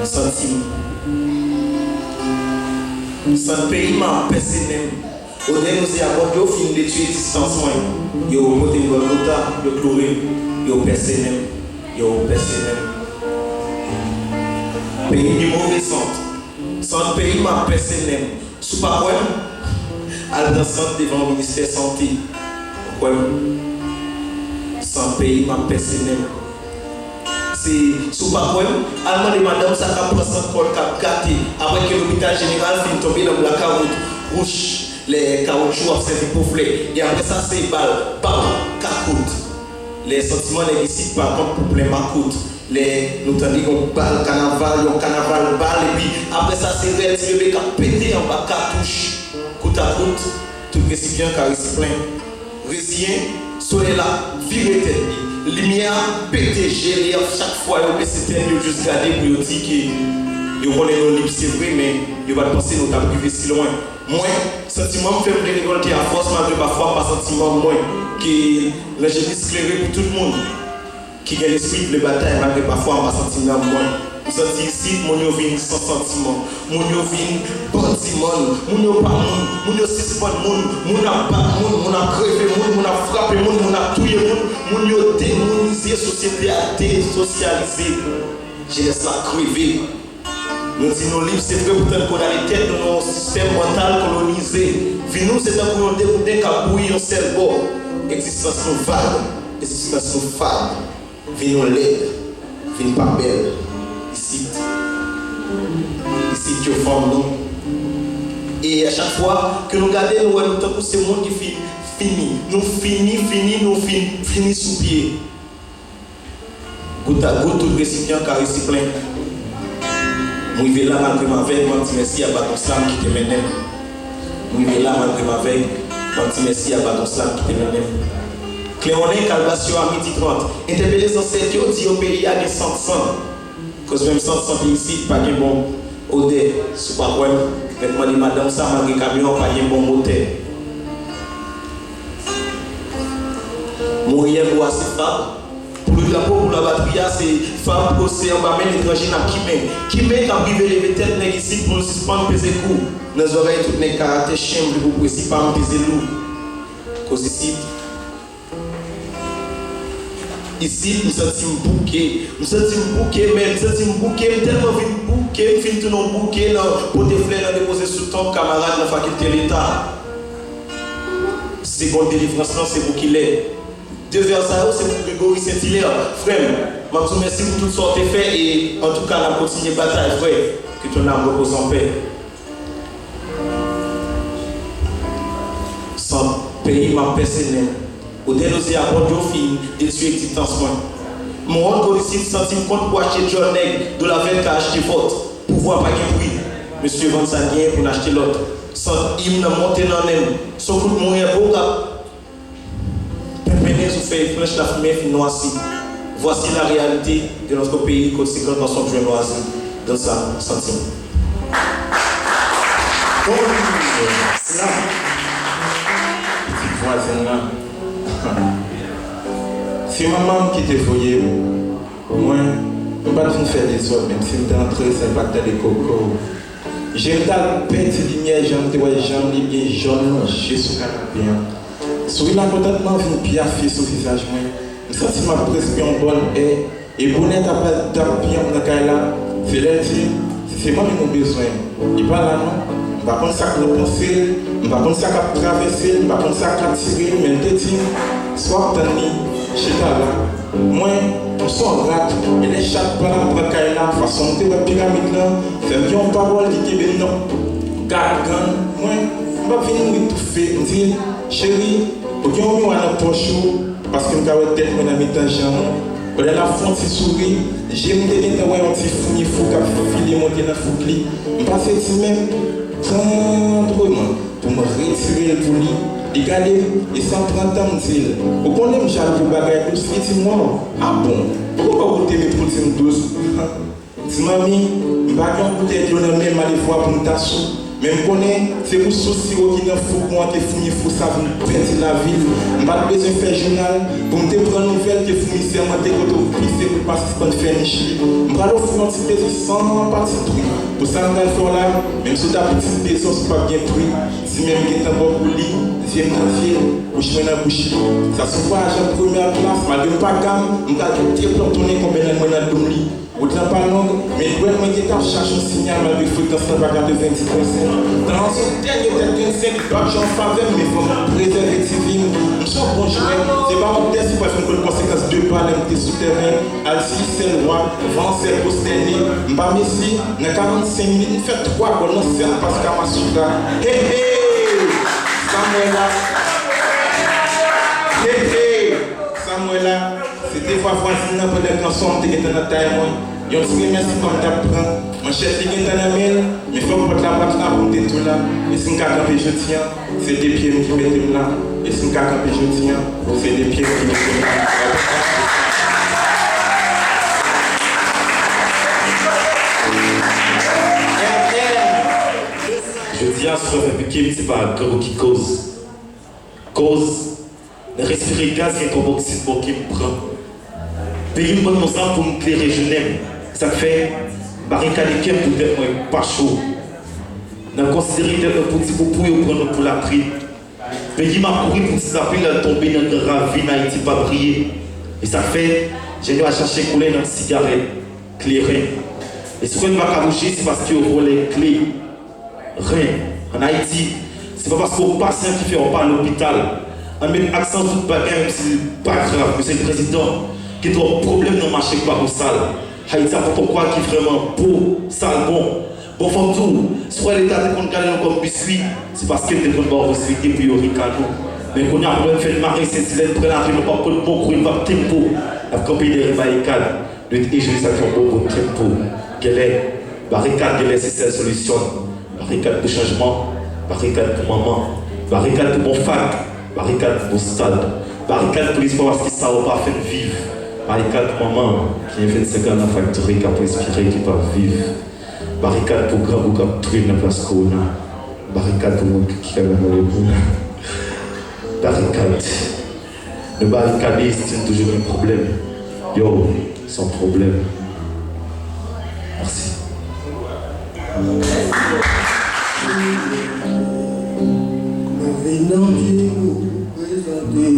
sentiment. Sans pays m'a personnel. Au dernier nous y abordé au fin de tuer distance moi. Yo monté une bonne route, yo chloré, yo personnel, Pays du mauvais centre. Sans pays m'a personnel. Sous pas quoi? Al dans centre devant le ministère santé. Quoi? Sans pays m'a personnel. C'est sous pas quoi? Allemand de madame ça cap prendre centre pour cap gâté après que l'hôpital général finit tomber dans la carotte rouge. Les caoutchoucs observés pour flé. Et après ça, c'est balle, bam, cacoute. Les sentiments négociés par contre pour plein macoute. Nous t'en disons balle, carnaval, balle. Et puis après ça, c'est réel, c'est le mec qui a pété en bas, cartouche. Côte à côte, tout le récipient car il se plaint. Résilient, soleil là, viré tête. Lumière, pété, gelé, chaque fois, il y a cette tête, il juste garder pour dire que il connaît nos livres, c'est vrai, mais il va penser nous t'as privé si loin. Moi, sentiment me fait révolter à force, malgré parfois pas sentiment moi, qui le j'ai éclairé pour tout le monde, qui a l'esprit de bataille, malgré parfois pas sentiment moi. Vous sentez ici, mon yo vient sans sentiment, mon yo vient bâtiment, mon yo pas mon yo suspend mon a pas mon a crevé mon a frappé mon a tué mon yo démonisé, société a désocialisé. J'ai laissé la crever. Nous disons nos livres, c'est vrai pourtant qu'on a les têtes de nos systèmes mental colonisés. Nous, c'est un pour nous dérouler qu'à bouillir un seul bord. Existence nous vague, existence nous fade. Vie nous laide, vie pas belle. Ici, tu formes nous. Et à chaque fois que nous regardons, nous voyons que c'est le monde qui finit. Nous finissons sous pied. Goutte à goutte, tout le récipient car il s'y plaint. Moi, je vais là malgré ma veille, je merci à Baton Slam qui te mène. Moi, je vais là malgré ma veille, je merci à Baton Slam qui te mène. Cléonin, Calvation à midi 30. Interpellez les ancêtres, dit au pays à des 100. Cause même 100 ici, pas de bon odeur. C'est pas quoi. Maintenant, les madame, ça, malgré camion, pas de bon moteur. Mourir pour assez femme. Pour le drapeau, pour la batterie, c'est femme posée en bas, mais l'étranger n'a qui met quand privé les têtes ici pour suspendre peser coup. Nos oreilles, toutes les caractères chiens, pour ne pas peser lourd. Cause ici, nous sommes bouquets, mais nous sommes bouquets, tellement vite bouquet, fin tout nos bouquets, pour des fleurs déposer sous ton camarade dans la faculté de l'État. Seconde délivrance, c'est pour qu'il est. De Versailles, c'est pour Grégory Saint-Hilaire. Frère, je vous remercie pour tout ce que tu fait et en tout cas, la continuer bataille, frère. Que ton âme repose en paix. Sans pays, ma personnelle. Au dénoncer à Bordeaux, film, détruire existence. Mon rôle policier sentit compte pour acheter John Neg de la veille qu'a acheté vote. Pour voir pas qu'il bruit. Monsieur Van Sanguien pour acheter l'autre. Sans hymne monter dans l'aile. Son coup de moyen beau gars. Vous faites planche la fumée noisée. Voici la réalité de notre pays conséquent dans son joint noisé, dans sa sentiment. C'est là. Petit voisin là. Si maman qui te voyait, moi, je ne vais pas faire des autres, même si je suis entré, c'est pas tel coco. J'ai une petite lumière, j'ai une lumière jaune, j'ai sous canapé. Souri la contentement vient bien fait sur le visage. Je sens que ma pression bonne et bonnet à pas d'appuyer dans le là. C'est lundi, c'est moi qui ai besoin. Il parle là, non? Je ne vais pas penser à le penser, je ne vais pas penser à traverser, je ne vais pas penser à tirer, mais je te dis, sois tani, chez ta là. Moi, on s'en rate, et les chats pendant le là, façon de la pyramide là, c'est bien une parole qui est non. Gargan, moi, je ne vais pas venir m'étouffer, me dire. Chérie, pour que vous ayez un poche, parce que vous avez tête dans mes temps, vous avez la fonte qui sourit, j'ai mis des temps un petit fourni fou qui a filé monter dans le foucli. Je passe ici même tendrement pour me retirer le poulie, égaler et sans prendre temps de dire. Vous connaissez me jaloux pour bagaille douce, et dis-moi, ah bon, pourquoi vous t'aimez pour dire douce? Dis mamie, je ne vais pas bouteille de l'homme même aller voir pour me tasser. Même connaît, c'est pour souci qui n'a fou pour que fou ça vous perdre la ville. Pas besoin de faire journal pour me prendre nouvelle que fou sermenté quand on pisse pour participer à faire Chili. M'pas le fou un petit peu sans parti truc. Pour ça on va faire là, même si ta petite maison c'est pas bien pris. Si même qui est un bon pour lit, deuxième quartier, bouche dans bouche. Ça se voit à la première place, malgré pas gamme, on va dire pour tourner combien de mois dans le lit. Autant pas longue, mais le moi qui cherche un signal malgré fréquence de 90%. Dans ce dernier tel 25, pas j'en faveur, mais il faut préserver ses vies. Nous sommes bons joueurs, c'est pas mon test, c'est pas une conséquence de pas l'MT souterrain. Alci, c'est le roi, vent, c'est posterné. Mba Messi, dans 45 minutes, fait 3 goals, non, c'est parce qu'à ma souda. Hé hé, Samuela. Hé hé, Samuela. C'était fois voisine pour des chansons qui étaient dans la taille. Je dis merci comme tu apprends. Mon chef qui est dans la main, mais il faut que la boîte là pour tout là. Et si je campe, je tiens, c'est des pieds qui mettent là. Et si je campe, je tiens, c'est des pieds qui mettent là. Je dis à ce que c'est pas un gros qui cause. Cause, de respirer gaz qui est comme oxyde qui me prend. Payer une bonne ensemble pour me éclairer, je n'aime. Ça fait barricader qui pour être pas chaud. N'a considéré que un petit peu pour prendre pour la prise. Payer m'a couru pour s'appeler la tomber dans le ravine Haïti pas briller. Et ça fait, j'ai dû chercher couler dans une cigarette, clairer. Et ce qu'on ne va pas bouger, c'est parce qu'il y a les clés. Rien. En Haïti, c'est pas parce qu'au patient qui fait on pas à l'hôpital. On met accent sur le bagage, même si c'est pas grave, monsieur le président, qui a un problème dans le marché pas au sale. Haïti a pourquoi qui est vraiment beau, sale, bon. Bon, faut tout. Soit l'État de compte comme biscuit, c'est parce qu'il est de bonne possibilité pour Ricano. Mais quand on a un problème, fait le mari, c'est si l'être prend la vie, on va pas le bon coup, il va tempo. La copie des barricades, le déjeuner, ça fait un bon tempo. Quelle est barricade, quelle est c'est la solution? Barricade de changement, barricade pour maman, barricade pour mon fac, barricade pour mon stade, barricade pour l'espoir parce qu'ils ne savent pas faire vivre, barricade pour maman qui a 25 ans dans la factory, qui a respirer, qui ne peut pas vivre, barricade pour grand qui a tué dans la place Corona, barricade pour moi qui a dans le monde, barricade. Le barricadiste, c'est toujours un problème. Yo, sans problème. Merci. Venant qui nous présenter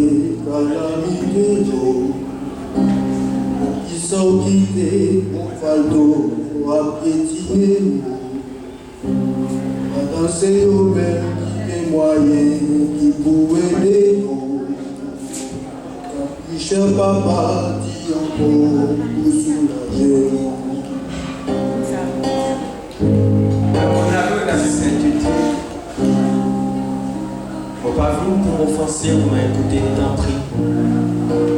calamité d'eau, qui sont quittés mon fardeau pour piétiner nous, à danser au même des moyens qui pourraient aider nous. Cher papa dit encore pour soulager nous. Pas venu pour m'offenser, vous m'avez écouté, tant pris.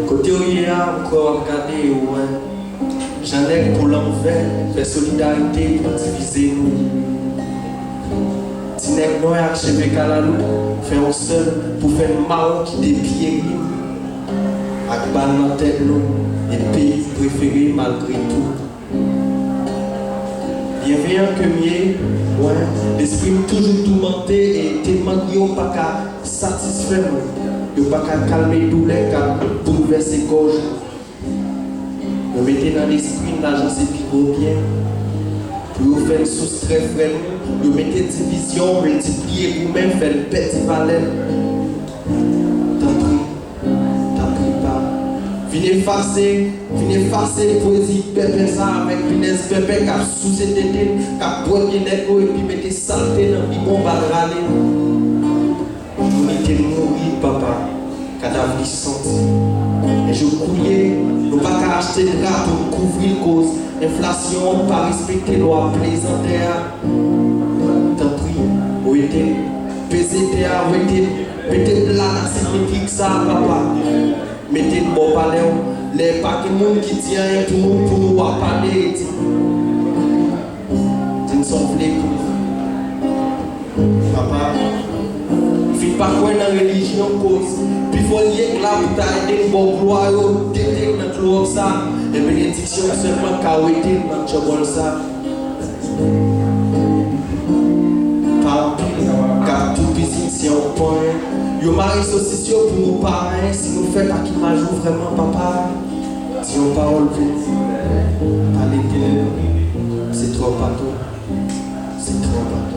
Côté où il y a encore regardé, ouais. J'en ai pour l'envers, faire solidarité pour diviser nous. Tinec noir, archivé calalou, faire un seul pour faire marron qui dépied. Avec balle dans tête, nous, et pays préférés malgré tout. Bienveillant que mieux, ouais, l'esprit toujours tourmenté et tellement yo pas qu'à satisfaire, yo pas qu'à calmer douleur, qu'à bouleverser gorge. Vous mettez dans l'esprit l'agence et puis gros bien. Pour vous faire soustraire frère, vous mettez division, multiplier vous-même, faire le petit valeur. T'en prie pas. Venez effacer poésie pépé ça avec finesse pépé qui a sous ses tétés, qui a boigné l'écho et puis mettez saleté dans le bon bal râler. Vous mettez mourir papa, cadavre senti. Et je couillais, nous pas qu'à acheter de drap pour couvrir le cause. Inflation, pas respecter loi plaisanter. Tant pis, où était, PCTA, où était, mettez là, signifique ça papa. Mettez le bon palais, les paquets de monde qui tiennent pour nous parler. Ils sont flés pour papa. Faites pas quoi dans la religion cause. Puis il faut lier que là pour t'aider une bonne gloire, t'aider notre gloire ça. Et bénédiction seulement qu'à aider notre chobol ça. Papa. point. Yo mari saucisson pour nous pareil, si nous faites à qui m'ajoute vraiment papa. Si on parole vite, allez bien, c'est trop bateau. C'est trop bateau.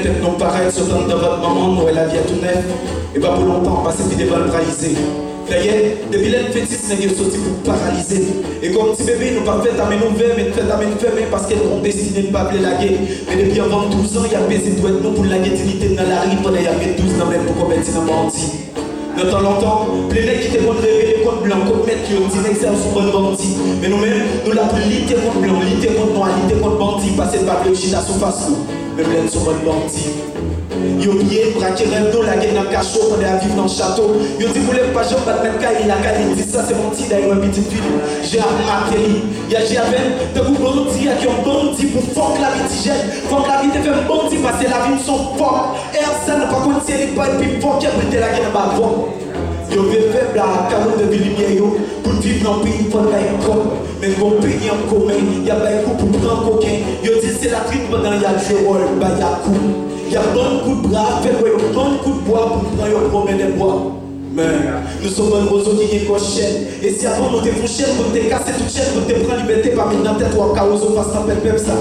Tête nous paraît se donne dans votre maman, Noël la vie à tout neuf. Et pas pour longtemps, passer puis des balles paralysées. D'ailleurs, depuis l'être fétis, n'est sorti pour paralyser. Et comme petit bébé, nous pas fait à mes nouvelles, mais fait à mes fermées parce qu'elles ont destiné de pas appeler la guerre. Mais depuis avant 12 ans, il y a baisé douette nous pour la dignité dans la rue, pendant il y avait 12 ans même pour commettre un menti. De temps en temps, les mecs qui étaient bons de révéler contre blanc, contre mettre qui ont dit l'exercice sur bonne bandit. Mais nous-mêmes, nous l'avons lutter contre blanc, lutter contre noir, lutter contre bandit, passer de papier au chita sous face nous. Même l'aide sur bonne bandit. Yo pied, braquer rêve d'eau, la gueule dans le cachot, on est à vivre dans le château. Yo dit, vous l'avez pas, j'ai pas de mettre caille, la caille, il dit ça, c'est mon petit d'ailleurs, un petit fille. J'ai remarqué, il y a Javel, de vous bandit, qui ont bandit pour fuck la vie tigène. Fuck la vie, de faire bandit, parce que la vie, nous sont fuck. Et ça, n'a pas contre, si elle est pas, et puis fuck, qui a brûlé la gueule dans ma voix. Yo vais faire la carotte de lumière, yo, pour vivre dans le pays, il faut le bail comme. Mais mon pays en commun, il y a pas coup pour prendre coquin. Yo dit, c'est la tripe pendant il y a le jeu, bah il y a coup. Il y a bon coup de bras, fait quoi, bon coup de bois pour prendre un problème de bois. Mais nous sommes un roseau qui est cochette. Et si avant nous t'es chaîne, vous t'es cassé toute chaîne, vous t'es pris liberté, pas mis dans la tête ou en chaos, on passe dans le même ça.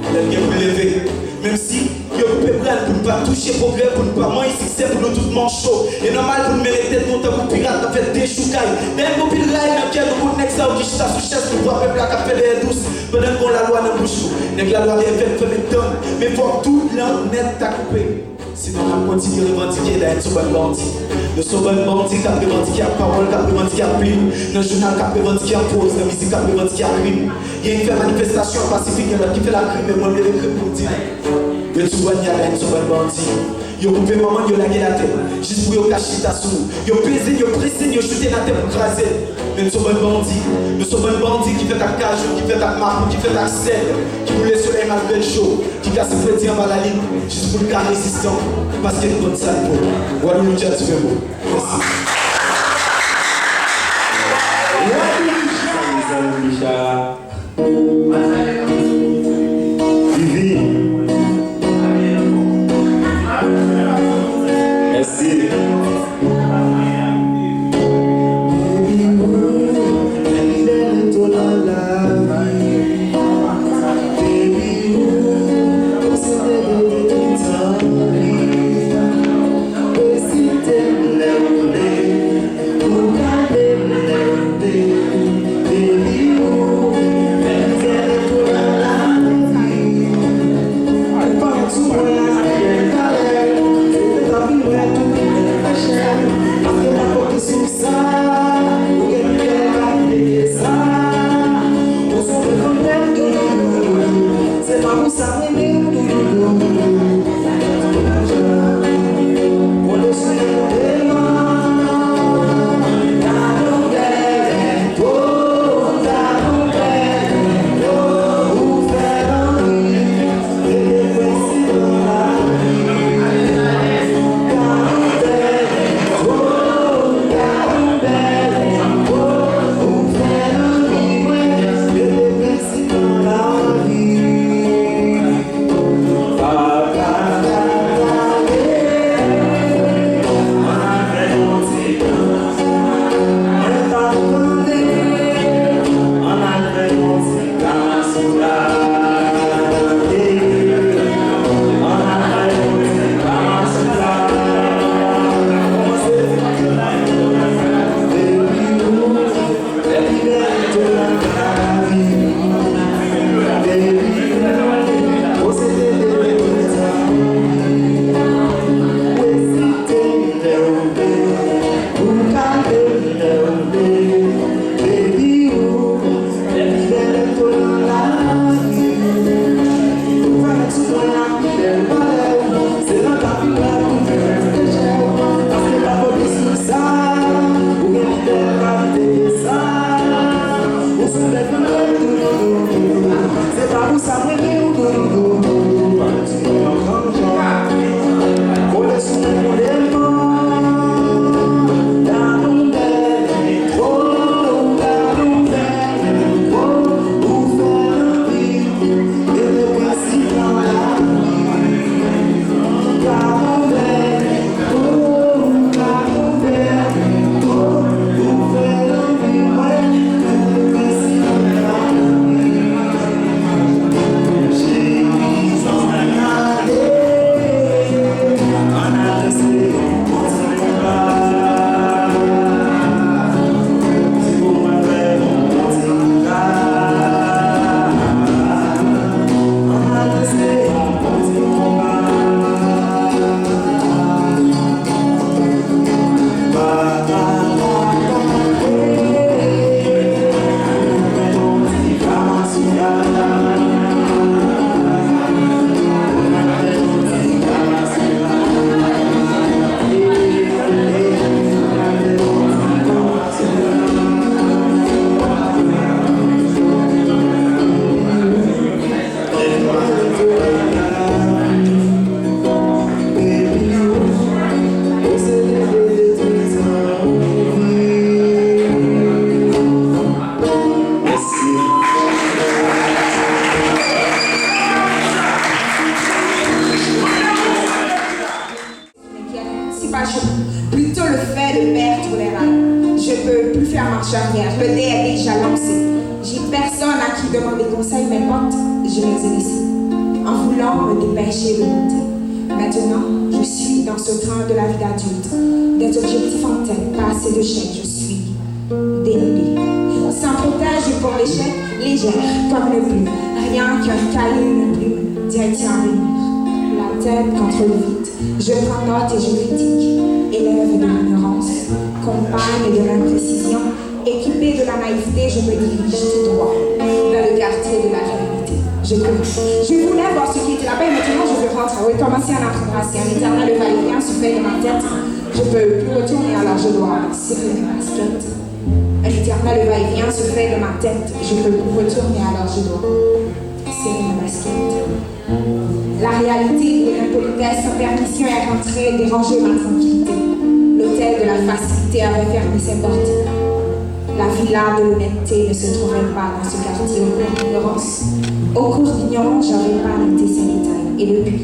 Elle est bien vous lever. Même si, yo vous pouvez prendre pour ne pas toucher progrès, pour ne pas moins succès, pour nous tout manchot. Et normal pour nous mériter de monter pour pirate, en fait des choucailles. Même pour pile rail, dans lequel nous vous n'excès, qui chita sous chaise, nous voit même la capelle est douce. Pendant qu'on la loi dans bouche nous, n'est que la loi est faite, fait mes tonnes. Mais faut tout l'en à couper. Sinon, on continue à revendiquer d'être sur bonne bandit. Nous sommes bonnes bandits qui a revendiqué la parole, qui a revendiqué la plume. Dans le journal qui a revendiqué la pause, dans la musique qui a revendiqué la crime. Il y a une fait manifestation pacifique, il y en a qui fait la crime, mais moi, je vais l'écrire pour dire. Yo tu vois, il y a une sur bonne bandit. Yo coupé maman, yo lagué la tête. Juste pour yo cacher ta sous. Yo pesé, yo pressé, yo chuté la tête pour craser. Mais nous sommes bonnes bandits. Nous sommes bonnes bandits qui fait ta cage, qui fait ta marque, qui fait ta scène. Qui roule le soleil malgré le chaud. Qui casse le petit en bas la ligne. Juste pour le cas résistant. Parce qu'il y a une bonne salle pour. Voilà le chat, tu fais beau. Merci. marche arrière. Le dé est déjà lancé. J'ai personne à qui demander conseil, mes potes, je les ai laissés. En voulant me dépêcher de monter. Maintenant, je suis dans ce train de la vie d'adulte. Des objectifs en tête, pas assez de chèques, je suis dénudée. Sans protège pour l'échec, légère comme une plume. Rien qu'un cahier, une plume, direction à venir. La tête contre le vide, je prends note et je critique. Élève de l'ignorance, compagne de l'imprécision, équipée de la naïveté, je me dirige tout droit vers le quartier de la réalité. Je cours. Je voulais voir ce qui était là-bas et maintenant je veux rentrer. Oui, commencer à l'apprendre ainsi. Un éternel va-et-vient se fait de ma tête. Je peux plus retourner, alors je dois serrer mes baskets. Un éternel va-et-vient se fait de ma tête. Je peux plus retourner, alors je dois serrer mes baskets. La réalité de l'impolitesse sans permission est rentrée déranger ma tranquillité. L'hôtel de la facilité avait fermé ses portes. La villa de l'honnêteté ne se trouvait pas dans ce quartier au cours d'ignorance. Au cours d'ignorance, j'avais pas noté ces détails. Et depuis,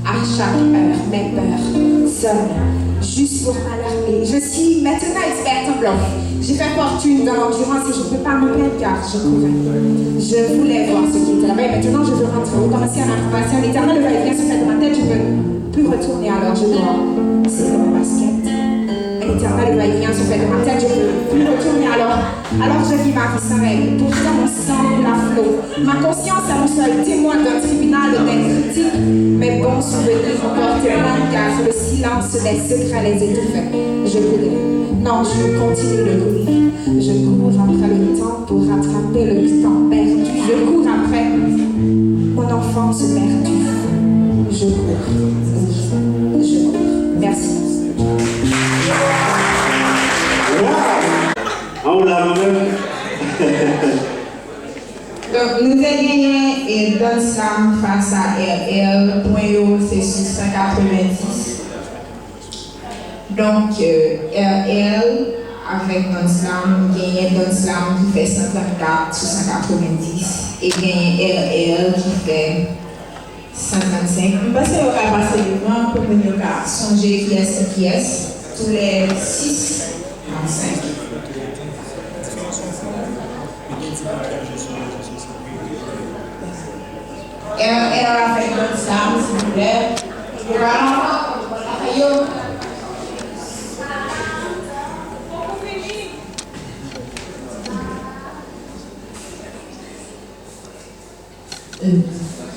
à chaque heure, mes peurs sonnent, juste pour m'alarmer. Je suis maintenant experte en blanc. J'ai fait fortune dans l'endurance et je ne peux pas me plaindre car je courais. Je voulais voir ce qui était là-bas et maintenant je veux rentrer. Recommencer à m'apprendre. L'éternel va-et-vient se fait de ma tête, je ne peux plus retourner, alors je dois serrer ma basket. L'éternel va-et-vient se fait de ma tête, je ne peux plus retourner, alors je vis ma vie sans règle. Pourtant mon sang la flot. Ma conscience est mon seul témoin d'un tribunal d'un critique. Mes bons souvenirs me portent loin car le silence des secrets les étouffait. Je courais. Non, je continue de courir. Je cours après le temps pour rattraper le temps perdu. Je cours après mon enfance perdue. Je cours. Je cours. Merci. On l'a même. Donc, nous avons gagné et Don Slam face à RL. Point haut, c'est 690. Donc, RL avec Don Slam, gagné Don Slam qui fait 134 sur 190 et gagné RL qui fait 135. Je pense qu'on va passer devant pour venir songer qui est tous les 6 en 5. Elle a fait Don Slam, s'il vous plaît.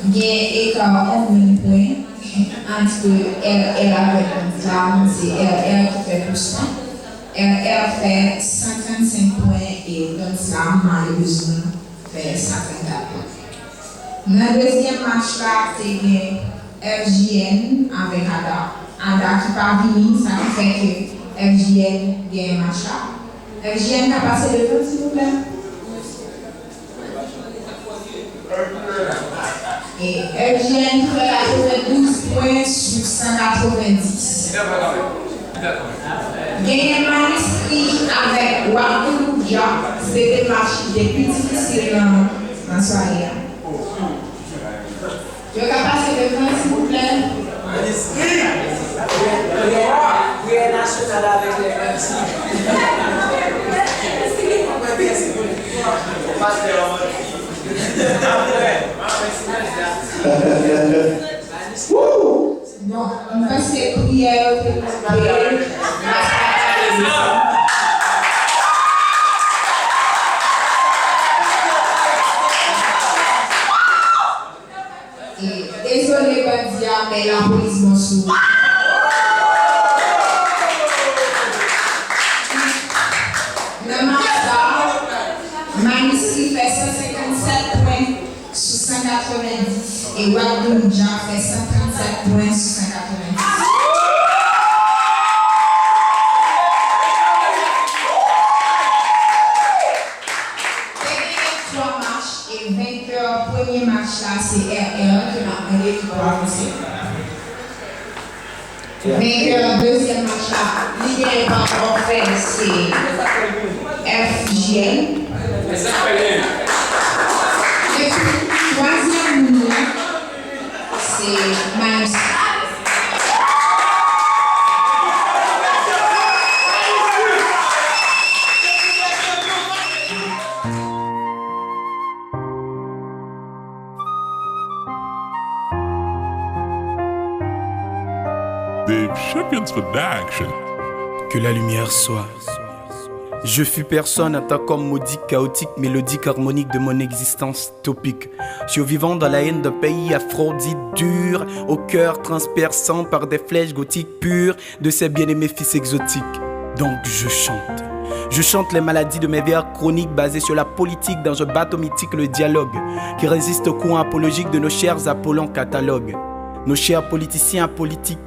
Il y a écart en 1 point entre elle avec Don Slam, c'est elle qui fait plus point. Elle fait 135 points et Don Slam, malheureusement, fait 134 points. Dans le deuxième match là, c'est FJN avec Ada. Ada qui part venir, ça fait que FJN gagne un match là. FJN a passé le temps, s'il vous plaît. Et FJN fait 12 points sur 190. Gagner Manistri avec Wakuja, c'était le match le plus difficile dans la soirée. Je vais passer le temps, s'il vous plaît. Manistri! Oui, national avec les Manistri. Bon, on fait ces prières pour nous aider. Désolé, Bandia, mais la police m'en souffre. Le match là, Manistri fait 157 points sur 190 et Wakuja fait 137 points sur 190. Premier match là, c'est RL qui m'a mené qui va avancer. Vainqueur, deuxième match là, l'idée n'est pas encore faite, c'est FJN. Et puis, troisième numéro, c'est Manistri. Dave Champions for that action. Que la lumière soit. Je fus personne, atteint comme maudit, chaotique, mélodique, harmonique de mon existence topique. Survivant dans la haine d'un pays aphrodite dur, au cœur transperçant par des flèches gothiques pures de ses bien-aimés fils exotiques. Donc je chante. Je chante les maladies de mes vers chroniques basées sur la politique dans un bateau mythique, le dialogue, qui résiste au courant apologique de nos chers Apollon catalogues. Nos chers politiciens politiques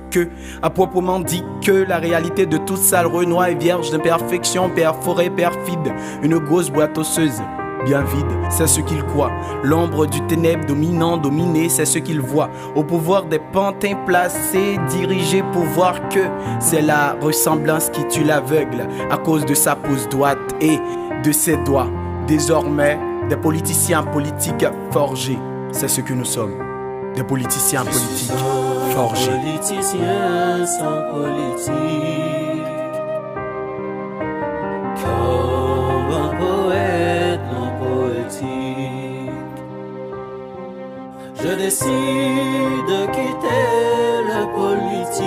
à proprement dit que la réalité de toute sale renois est vierge d'imperfection, perforée, perfide, une grosse boîte osseuse, bien vide, c'est ce qu'ils croient. L'ombre du ténèbre dominant, dominé, c'est ce qu'ils voient. Au pouvoir des pantins placés, dirigés pour voir que c'est la ressemblance qui tue l'aveugle à cause de sa pouce droite et de ses doigts. Désormais, des politiciens politiques forgés, c'est ce que nous sommes. Des politiciens politiques forgés. Politiciens sans politique, comme un poète non poétique. Je décide de quitter la politique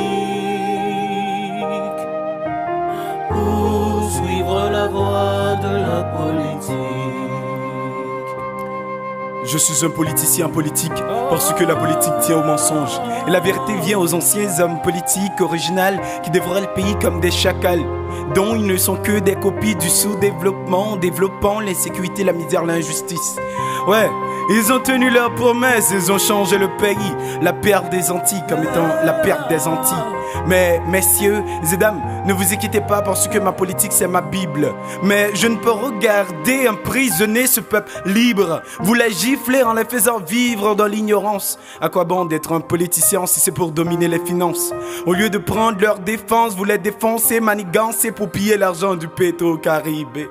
pour suivre la voie de la politique. Je suis un politicien politique parce que la politique tient au mensonge. Et la vérité vient aux anciens hommes politiques originaux qui dévoraient le pays comme des chacals, dont ils ne sont que des copies du sous-développement, développant l'insécurité, la misère, l'injustice. Ouais, ils ont tenu leurs promesses, ils ont changé le pays, la perte des Antilles comme étant la perte des Antilles. Mais messieurs et dames, ne vous inquiétez pas parce que ma politique c'est ma Bible. Mais je ne peux regarder emprisonner ce peuple libre, vous les gifler en les faisant vivre dans l'ignorance. À quoi bon d'être un politicien si c'est pour dominer les finances? Au lieu de prendre leur défense, vous les défoncez, manigancez pour piller l'argent du Petro-Caribe.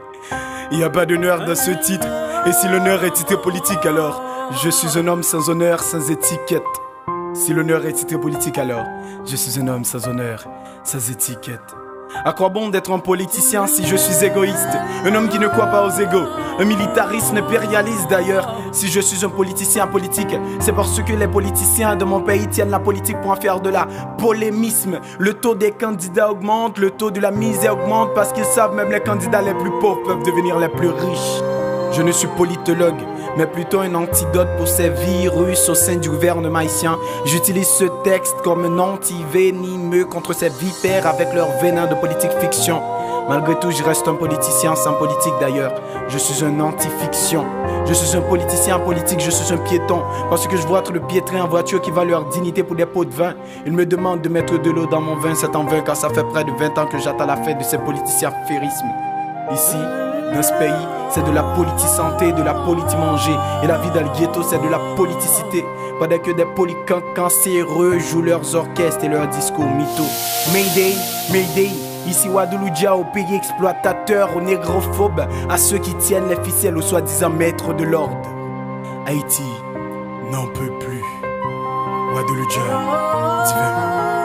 Il n'y a pas d'honneur dans ce titre. Et si l'honneur est titre politique alors, je suis un homme sans honneur, sans étiquette. Si l'honneur est titre politique alors, je suis un homme sans honneur, sans étiquette. À quoi bon d'être un politicien si je suis égoïste? Un homme qui ne croit pas aux égaux, un militariste impérialiste d'ailleurs. Si je suis un politicien politique, c'est parce que les politiciens de mon pays tiennent la politique pour en faire de la polémisme. Le taux des candidats augmente, le taux de la misère augmente parce qu'ils savent même les candidats les plus pauvres peuvent devenir les plus riches. Je ne suis politologue, mais plutôt un antidote pour ces virus au sein du gouvernement haïtien. J'utilise ce texte comme un anti-venimeux contre ces vipères avec leur venin de politique fiction. Malgré tout, je reste un politicien sans politique d'ailleurs. Je suis un anti-fiction. Je suis un politicien politique, je suis un piéton. Parce que je vois trop de piétrins en voiture qui valent leur dignité pour des pots de vin. Ils me demandent de mettre de l'eau dans mon vin, c'est en vain car ça fait près de 20 ans que j'attends la fête de ces politiciens férismes. Ici, dans ce pays, c'est de la politique-santé, de la politique-manger. Et la vie dans le ghetto, c'est de la politicité. Pendant que des polycans cancéreux jouent leurs orchestres et leurs discours mythos. Mayday, Mayday, ici Wadouloudia au pays exploitateur, aux négrophobes, à ceux qui tiennent les ficelles aux soi-disant maîtres de l'ordre. Haïti n'en peut plus. Wadouloudia, divin.